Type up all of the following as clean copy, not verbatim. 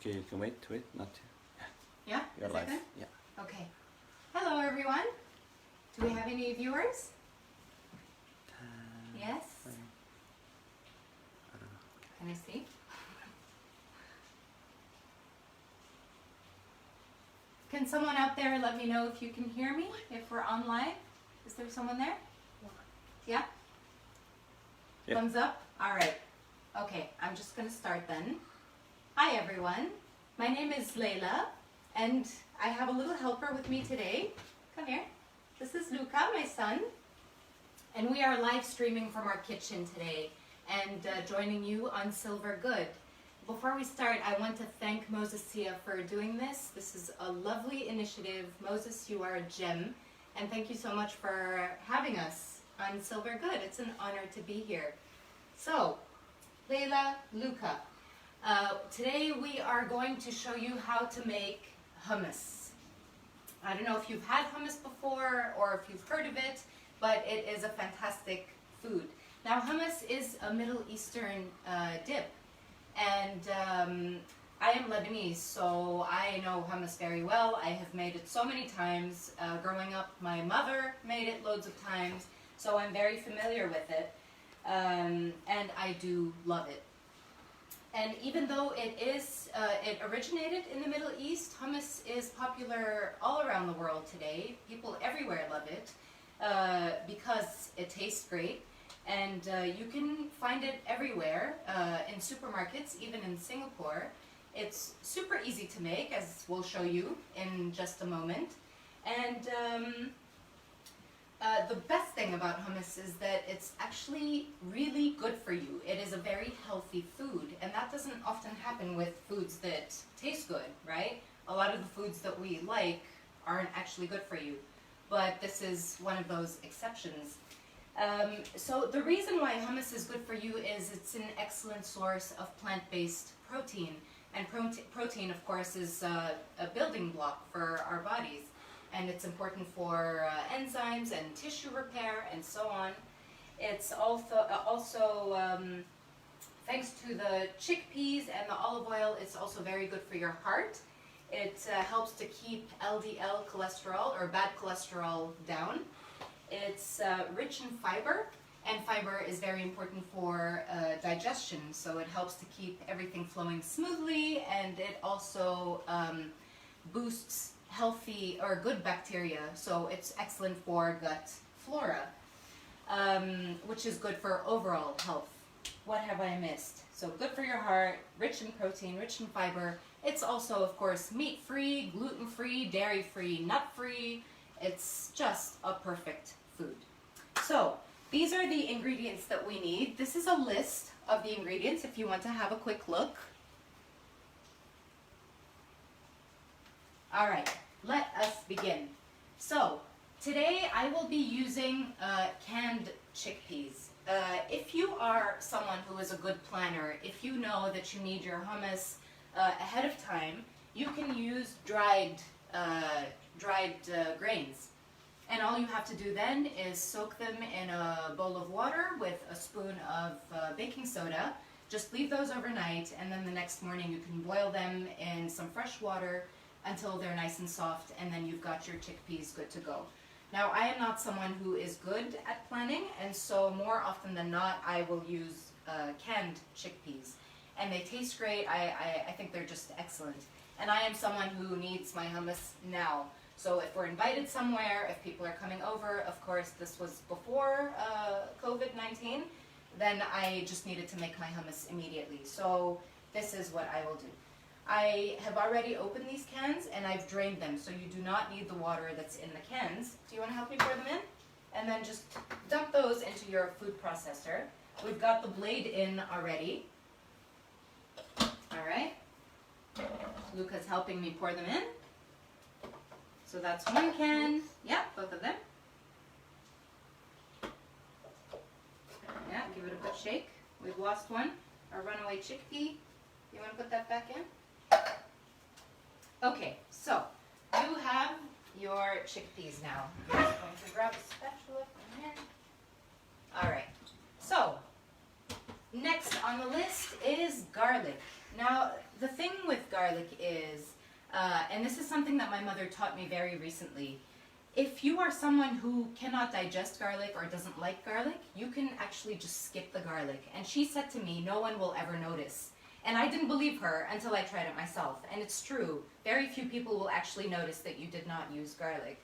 Okay, you can wait, not. Yeah? You're Is live. that good? Yeah. Okay. Hello, everyone. Do we have any viewers? Yes? I don't know. Can I see? Can someone out there let me know if you can hear me, if we're on live? Is there someone there? Yeah? Yeah. Thumbs up? All right. Okay, I'm just going to start then. Hi, everyone. My name is Leila, and I have a little helper with me today. Come here. This is Luca, my son, and we are live streaming from our kitchen today and joining you on Silver Good. Before we start, I want to thank Moses Sia for doing this. This is a lovely initiative. Moses, you are a gem, and thank you so much for having us on Silver Good. It's an honor to be here. So, Leila, Luca, today we are going to show you how to make hummus. I don't know if you've had hummus before or if you've heard of it, but it is a fantastic food. Now, hummus is a Middle Eastern dip, and I am Lebanese, so I know hummus very well. I have made it so many times. Growing up, my mother made it loads of times, so I'm very familiar with it, and I do love it. And even though it originated in the Middle East, hummus is popular all around the world today. People everywhere love it because it tastes great. And you can find it everywhere in supermarkets, even in Singapore. It's super easy to make, as we'll show you in just a moment. And the best thing about hummus is that it's actually really good for you. It is a very healthy food, and that doesn't often happen with foods that taste good, right? A lot of the foods that we like aren't actually good for you, but this is one of those exceptions. So the reason why hummus is good for you is it's an excellent source of plant-based protein, and protein, of course, is a building block for our bodies. And it's important for enzymes and tissue repair and so on. It's also thanks to the chickpeas and the olive oil, it's also very good for your heart. It helps to keep LDL cholesterol or bad cholesterol down. It's rich in fiber, and fiber is very important for digestion, so it helps to keep everything flowing smoothly, and it also boosts healthy or good bacteria, so it's excellent for gut flora, which is good for overall health. What have I missed? So good for your heart, rich in protein, rich in fiber. It's also, of course, meat-free, gluten-free, dairy-free, nut-free. It's just a perfect food. So these are the ingredients that we need. This is a list of the ingredients if you want to have a quick look. All right, let us begin. So today I will be using canned chickpeas. If you are someone who is a good planner, if you know that you need your hummus ahead of time, you can use dried grains. And all you have to do then is soak them in a bowl of water with a spoon of baking soda. Just leave those overnight, and then the next morning you can boil them in some fresh water until they're nice and soft, and then you've got your chickpeas good to go. Now, I am not someone who is good at planning, and so more often than not, I will use canned chickpeas. And they taste great. I think they're just excellent. And I am someone who needs my hummus now. So if we're invited somewhere, if people are coming over, of course, this was before COVID-19, then I just needed to make my hummus immediately. So this is what I will do. I have already opened these cans and I've drained them, so you do not need the water that's in the cans. Do you want to help me pour them in? And then just dump those into your food processor. We've got the blade in already. All right. Luca's helping me pour them in. So that's one can. Yeah, both of them. Yeah, give it a good shake. We've lost one. Our runaway chickpea. You want to put that back in? Okay, so you have your chickpeas now. I'm just going to grab a spatula from here. All right, so next on the list is garlic. Now, the thing with garlic is, and this is something that my mother taught me very recently. If you are someone who cannot digest garlic or doesn't like garlic, you can actually just skip the garlic. And she said to me, no one will ever notice. And I didn't believe her until I tried it myself. And it's true. Very few people will actually notice that you did not use garlic.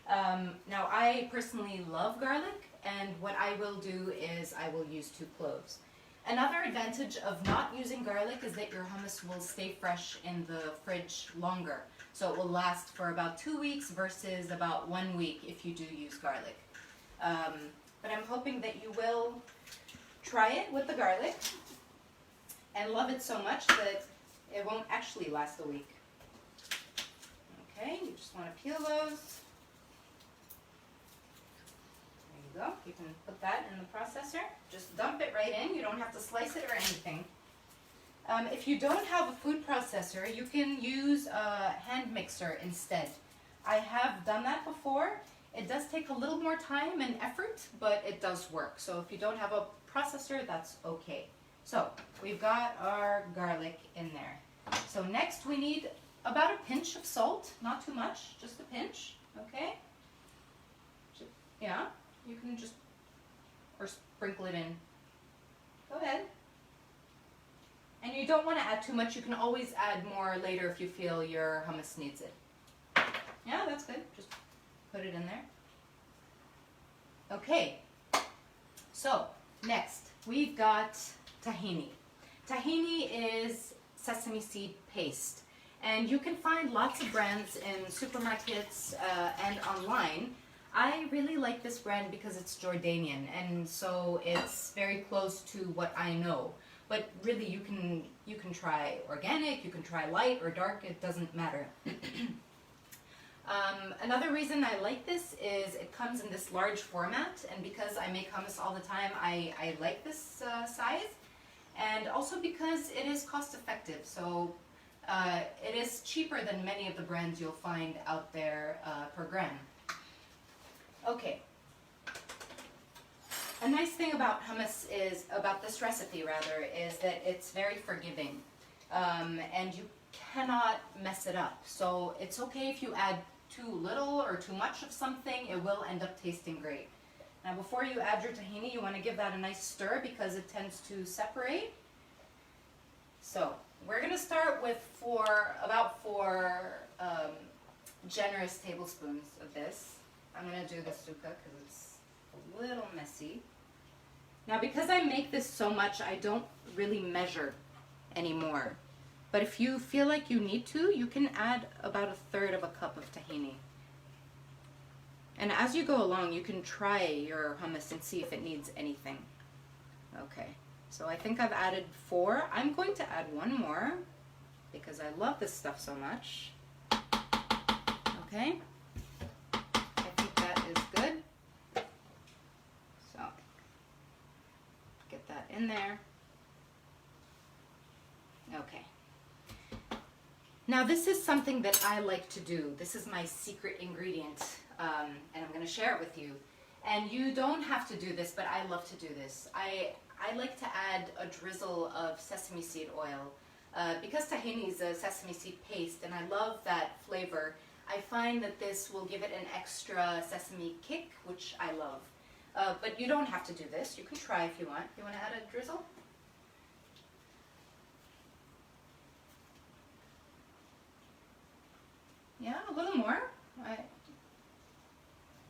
Now, I personally love garlic, and what I will do is I will use 2 cloves. Another advantage of not using garlic is that your hummus will stay fresh in the fridge longer. So it will last for about 2 weeks versus about 1 week if you do use garlic. But I'm hoping that you will try it with the garlic and love it so much that it won't actually last a week. Okay, you just want to peel those. There you go. You can put that in the processor. Just dump it right in. You don't have to slice it or anything. If you don't have a food processor, you can use a hand mixer instead. I have done that before. It does take a little more time and effort, but it does work. So if you don't have a processor, that's okay. So we've got our garlic in there. So next we need about a pinch of salt, not too much, just a pinch, okay? Yeah, you can just, or sprinkle it in. Go ahead. And you don't want to add too much. You can always add more later if you feel your hummus needs it. Yeah, that's good. Just put it in there. Okay. So, next, we've got tahini. Tahini is sesame seed paste. And you can find lots of brands in supermarkets and online. I really like this brand because it's Jordanian, and so it's very close to what I know. But really, you can try organic, you can try light or dark, it doesn't matter. Another reason I like this is it comes in this large format, and because I make hummus all the time, I like this size. And also because it is cost effective, so it is cheaper than many of the brands you'll find out there per gram. Okay. A nice thing about hummus is, about this recipe rather, is that it's very forgiving. And you cannot mess it up. So it's okay if you add too little or too much of something, it will end up tasting great. Now before you add your tahini, you want to give that a nice stir because it tends to separate. So we're going to start with about four generous tablespoons of this. I'm going to do the suka because it's a little messy. Now because I make this so much, I don't really measure anymore. But if you feel like you need to, you can add about 1/3 cup of tahini. And as you go along, you can try your hummus and see if it needs anything. Okay, so I think I've added 4. I'm going to add 1 more because I love this stuff so much. Okay, I think that is good. So, get that in there. Okay. Now this is something that I like to do. This is my secret ingredient, and I'm going to share it with you. And you don't have to do this, but I love to do this. I like to add a drizzle of sesame seed oil. Because tahini is a sesame seed paste, and I love that flavor, I find that this will give it an extra sesame kick, which I love. But you don't have to do this. You can try if you want. You want to add a drizzle? Yeah, a little more.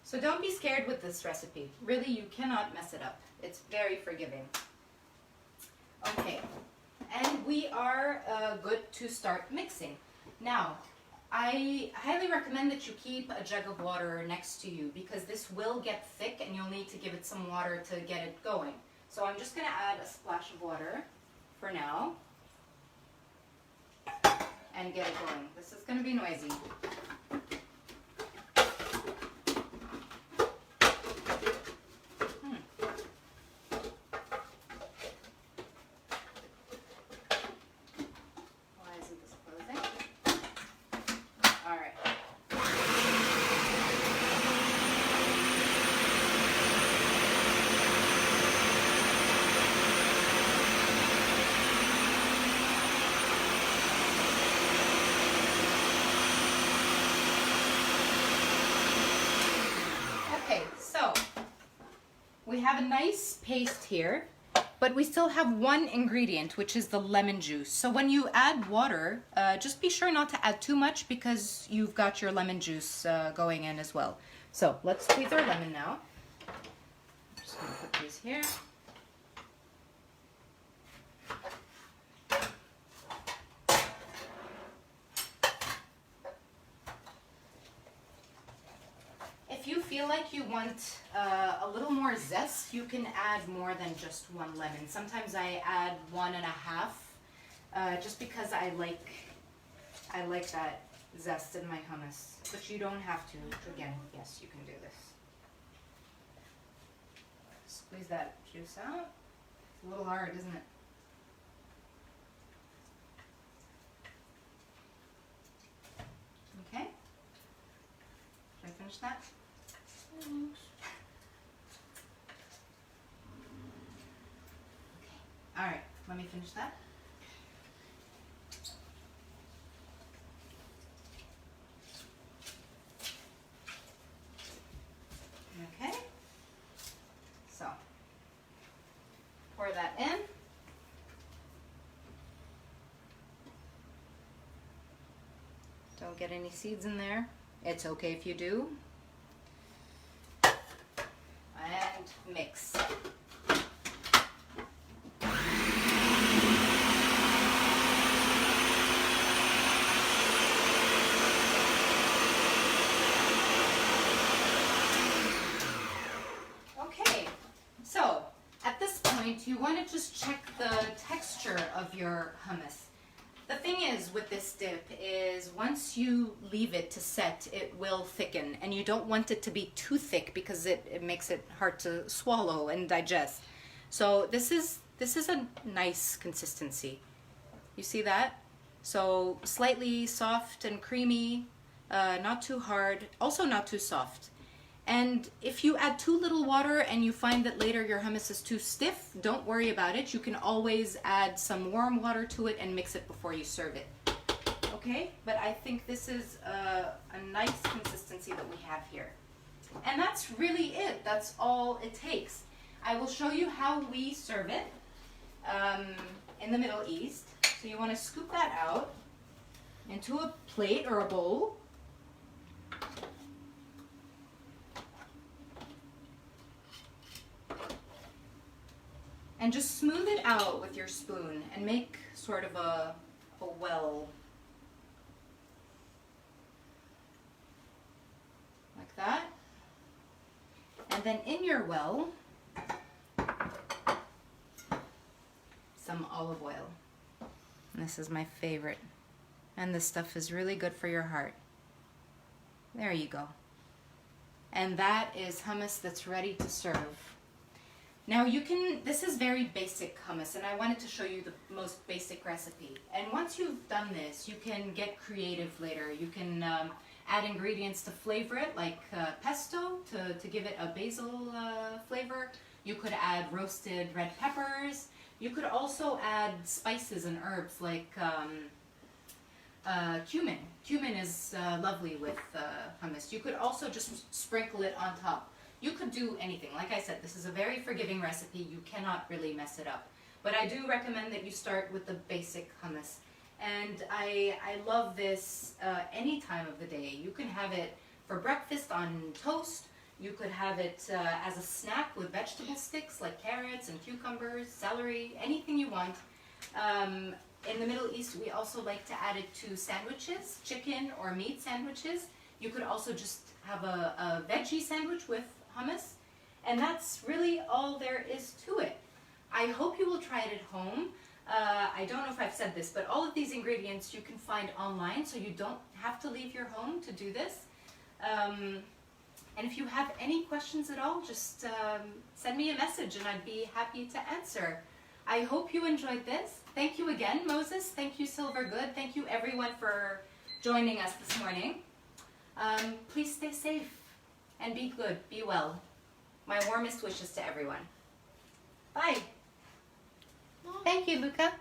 So don't be scared with this recipe. Really, you cannot mess it up. It's very forgiving. Okay, and we are good to start mixing. Now, I highly recommend that you keep a jug of water next to you because this will get thick and you'll need to give it some water to get it going. So I'm just going to add a splash of water for now and get it going. This is going to be noisy. Why isn't this closing? All right. have a nice paste here, but we still have one ingredient, which is the lemon juice. So when you add water, just be sure not to add too much because you've got your lemon juice going in as well. So let's squeeze our lemon now. I'm just gonna put these here. If you feel like you want a little more zest, you can add more than just one lemon. Sometimes I add 1.5, just because I like that zest in my hummus. But you don't have to. Again, yes, you can do this. Squeeze that juice out. It's a little hard, isn't it? Okay. Should I finish that? Okay. All right, let me finish that. Okay. So, pour that in. Don't get any seeds in there. It's okay if you do. And mix. Okay, so at this point you want to just check the texture of your hummus. The thing is with this dip is once you leave it to set, it will thicken, and you don't want it to be too thick because it makes it hard to swallow and digest. So this is a nice consistency. You see that? So slightly soft and creamy, not too hard, also not too soft. And if you add too little water and you find that later your hummus is too stiff, don't worry about it. You can always add some warm water to it and mix it before you serve it. Okay, but I think this is a nice consistency that we have here. And that's really it. That's all it takes. I will show you how we serve it in the Middle East. So you want to scoop that out into a plate or a bowl. And just smooth it out with your spoon and make sort of a well. Like that. And then in your well, some olive oil. And this is my favorite. And this stuff is really good for your heart. There you go. And that is hummus that's ready to serve. Now this is very basic hummus, and I wanted to show you the most basic recipe. And once you've done this, you can get creative later. You can add ingredients to flavor it, like pesto to give it a basil flavor. You could add roasted red peppers. You could also add spices and herbs like cumin. Cumin is lovely with hummus. You could also just sprinkle it on top. You could do anything. Like I said, this is a very forgiving recipe. You cannot really mess it up. But I do recommend that you start with the basic hummus. And I love this any time of the day. You can have it for breakfast on toast. You could have it as a snack with vegetable sticks like carrots and cucumbers, celery, anything you want. In the Middle East, we also like to add it to sandwiches, chicken or meat sandwiches. You could also just have a veggie sandwich with hummus, and that's really all there is to it. I hope you will try it at home. I don't know if I've said this, but all of these ingredients you can find online, so you don't have to leave your home to do this. And if you have any questions at all, just send me a message and I'd be happy to answer. I hope you enjoyed this. Thank you again, Moses. Thank you, Silver Good. Thank you everyone for joining us this morning. Please stay safe and be good, be well. My warmest wishes to everyone. Bye. Thank you, Luca.